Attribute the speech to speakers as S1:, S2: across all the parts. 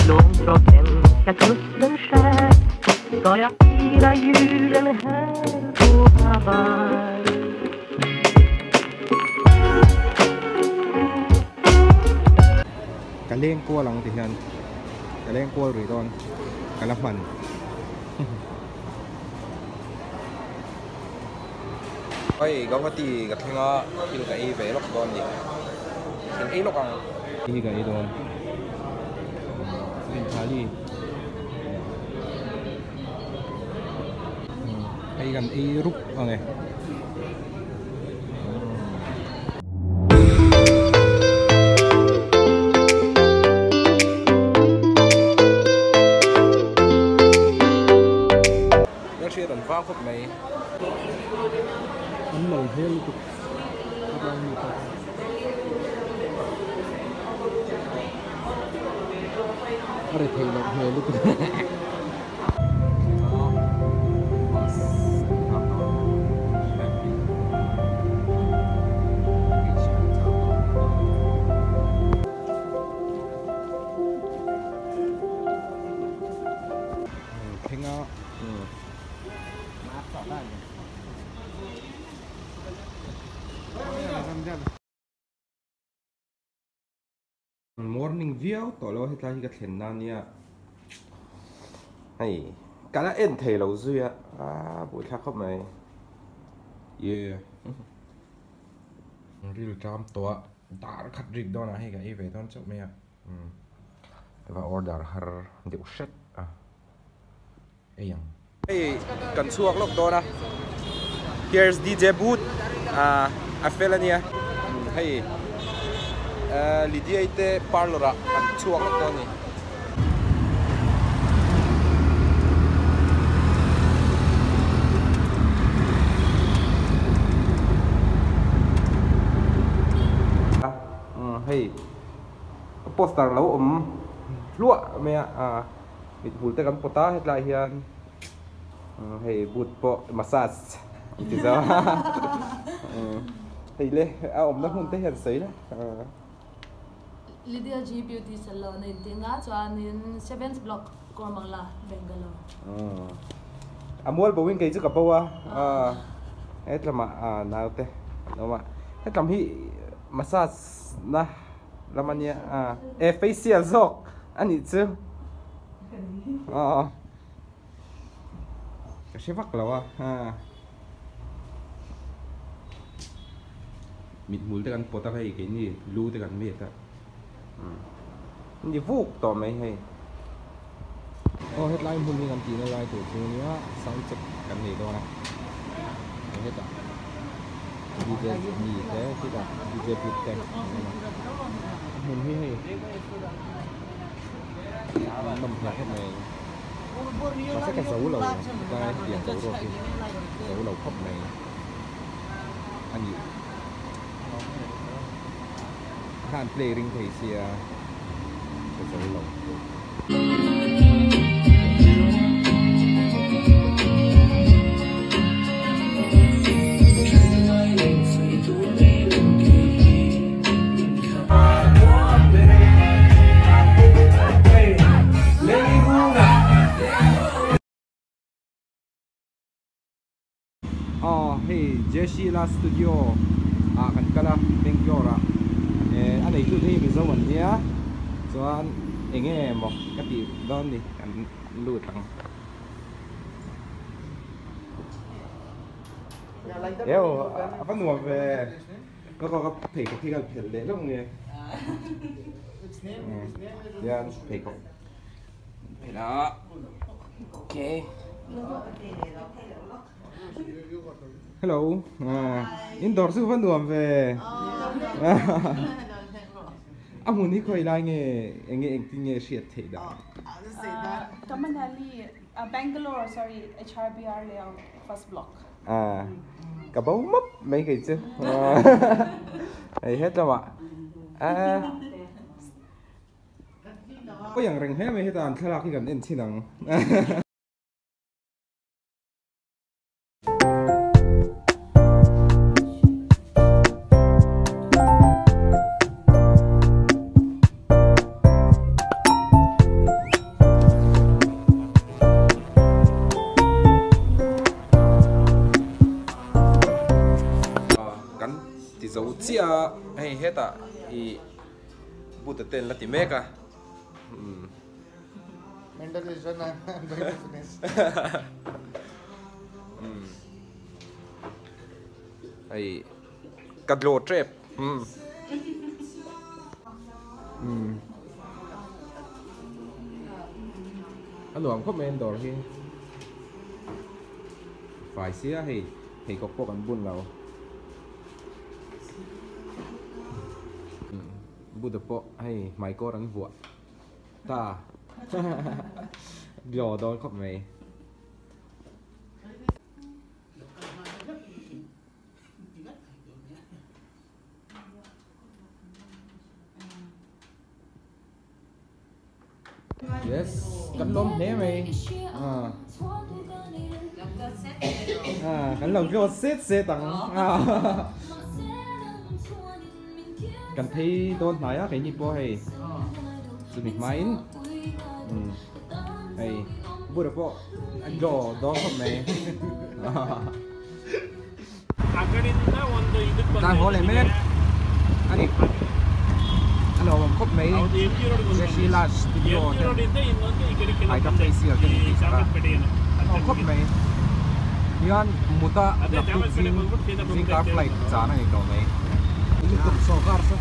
S1: långt från hemska kusten skär ska jag fira julen här på Hawaii.
S2: Kaleng ko lang tiyan. Kaleng ko riton. Kalaman.
S3: Ôi, có tí gặp thêm nó khi lúc ấy về lúc con gì thì ấy lúc ăn
S2: Đi cái don. Bên Thali. Ai gần ai rúp vào này.
S3: nó chưa tận phá phút này
S2: Ấn lầu thế luôn. Ada thầy lộc hơi lúc. Thấy ngó. Morning view tolo hita hi ka thlenna nia
S3: hay cả là em thầy lâu rồi buổi khác không này
S2: yeah real jam to ta khat rig don a hi ka e ve don chok me
S3: và order har điệu set
S2: yang
S3: hey cần suộc lúc đó here's DJ booth a felania hey Lydia ite parlora cần suộc lúc đó nè hey poster lâu lụa mẹ bị hụt tay cắn pota hết lại hiền hey bút po massage thì sao hey lê nó hụt tay hiền sấy đấy
S4: Lydia G Beauty Salon in Tinga chuan in 7th block Kormangla Bangalore
S3: amol bawing kay chu kapawa et lama naute noma et lam hi massage na lamania facial zok ani chu
S2: cái vắc là mịt mũi tay cắn pota hay cái gì lu tay cắn miệt á
S3: ni vuk to mai hay
S2: headline hun ni kan ti na lai to chu nia sound check kan ni do na hết à DJ ni te ti da DJ put te hun hi hay nằm lại hết này nó sẽ cái dấu lầu cái điểm dấu rồi thì dấu lầu khóc này anh gì han play ring thầy xìa cái dấu lầu hey Jeshila Studio kan kala Bangalore anh ấy tụi đi mình dâu vẫn nhé cho anh nghe một cái gì đó đi anh lùi thẳng eo phát ngồi về có thể có khi gặp thể lễ lúc nghe dạ thể có thể đó ok hello indoor sư vẫn đùm về ông muốn đi coi lại nghe nghe shit thế đó
S4: Come on Ali Bangalore sorry HRBR layout first block
S3: cả bố mất mấy cái chứ hết rồi ạ cóอย่างrình hết mấy cái tàn khai cái gần đến chi năng heta I buta ten lati meka
S5: Mental is one I'm going to finish.
S3: Ai kadlo trap anh luồng khóc men đồ khi phải xía thì có bộ ăn buôn lẩu buôn được bộ hay mày có đánh vụa ta giờ đón khóc mày yes cánh lông thế mày cánh lông cái set xe tặng cần thấy tôn thái á cái nhịp bộ hay sự mịt máy hay bữa được bộ anh gò đó không mày đang có lên mét anh Hello, I'm Cop May. She last studio. I got face here. I'm Cop May. Yan muta laptop zing car flight sana ikaw May. Ini tuh so car sa.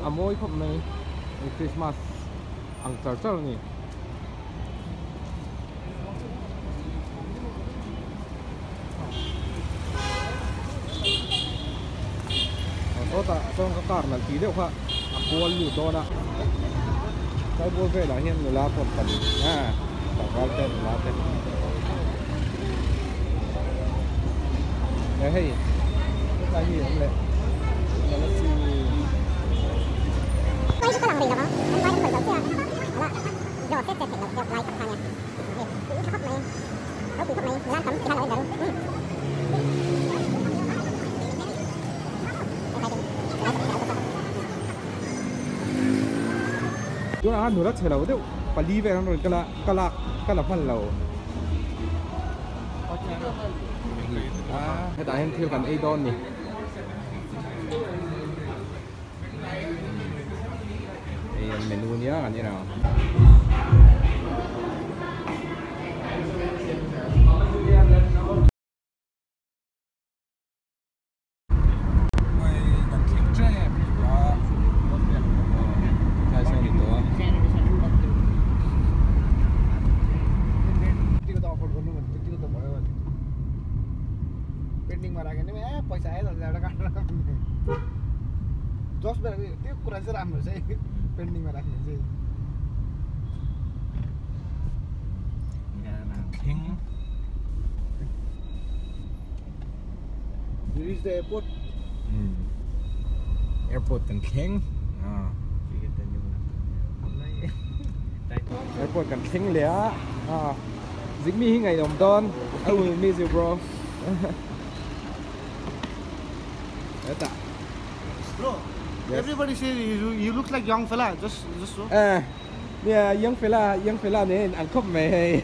S3: Amoy Cop May. Christmas ang church ni. Ta trong các car là ký điệu ha, buôn lụt đó nè, cái buôn về là hiện là lá phần phần nha, cả vào tên lá tên, đấy hay, cái gì cũng lệ, nó xì, quay cái làm gì đó, anh quay cái khởi đầu chưa, đó, giờ xét thành là like hàng nhỉ, cứ khóc mày, đâu cứ khóc mày, làm tấm cái này đấy. Chúng ta ăn nửa chè lẩu đấy, phải đi về rồi cái là phần lẩu. Hiện tại em thiêu cần Adon nhỉ. Đây menu nhé là như nào.
S5: Jos berarti itu kurang seram sih pending merahnya sih.
S3: King.
S5: This is the airport.
S3: Airport cần King. Airport cần King lẽ. Dính mi ngày đồng ton. I will miss you bro. Đấy
S5: Bro. Yes. Everybody says you look like young fella. Just so.
S3: Yeah, young fella này ăn khóc mày.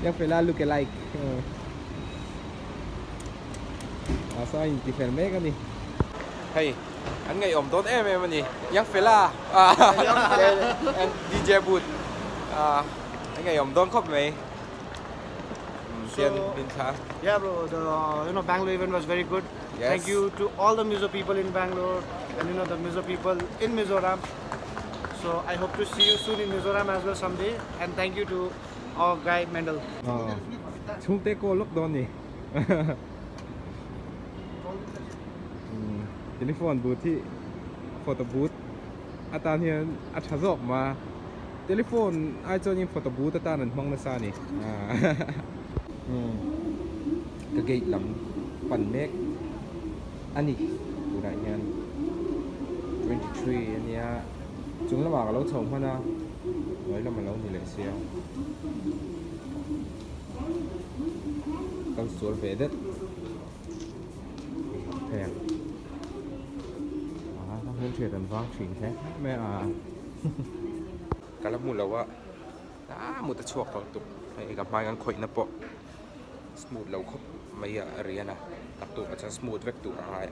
S3: Young fella look alike. Sao anh chỉ phải mấy cái này? Hey, anh ngày tốt em anh young fella. And DJ Boot. Anh ngày tốt khóc mày.
S5: Yeah, bro. The Bangalore event was very good. Yes. Thank you to all the Mizo people in Bangalore and the Mizo people in Mizoram. So I hope to see you soon in Mizoram as well someday. And thank you to our guy Mendel.
S3: Chúng ta có lúc đó nhỉ. Telephone booth thì photo booth. Atan hiện achazok mà telephone ai cho những photo booth atan nên mong là sao nhỉ? Cái gate lắm phần mét anh đi tụ đại nhân 23 anh nha chúng là bảo lâu chồng hơn à nói là mà lâu thì lại xeo con xuống về đất thèm nó hơn chuyện tần vang chuyện thế mẹ cái là một lâu á đã một tờ chuộc vào tục hay gặp mai ăn khỏe nắp bộ smooth lâu khóc mấy riêng à tập tụ ở trong smooth vector hai